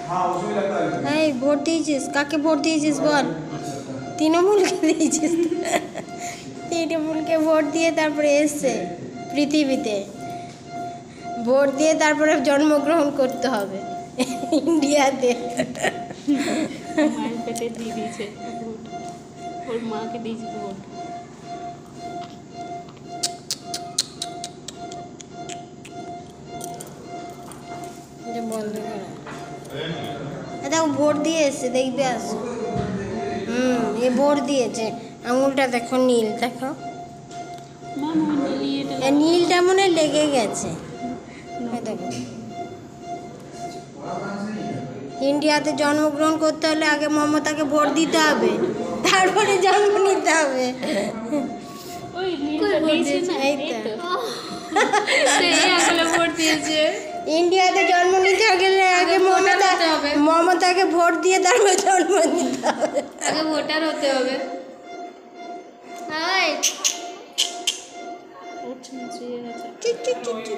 এই ভোট দিয়েছিস? কাকে ভোট দিয়েছিস বল? তৃণমূলকে দিয়েছিস? তৃণমূলকে ভোট দিয়ে তারপরে এসছে পৃথিবীতে। ভোট দিয়ে তারপরে জন্মগ্রহণ করতে হবে ইন্ডিয়াতে। মায়ের পেটে দিয়ে দিয়েছে ভোট, ওর মাকে দিয়েছে ভোট। বন্ধ করে দেখো ভোট দিয়ে এসছে, দেখবে আসো। এ ভোট দিয়েছে, আঙুলটা দেখো নীল, দেখো নীলটা মনে লেগে গেছে। দেখো ইন্ডিয়াতে জন্মগ্রহণ করতে হলে আগে মমতাকে ভোট দিতে হবে, তারপরে জন্ম নিতে হবে। ভোট দিয়েছে। ইন্ডিয়াতে জন্ম নিতে গেলে আগে মমতাকে ভোট দিয়ে তারপরে জন্ম নিতে হবে, আগে ভোটার হতে হবে। ঠিক ঠিক ঠিক ঠিক।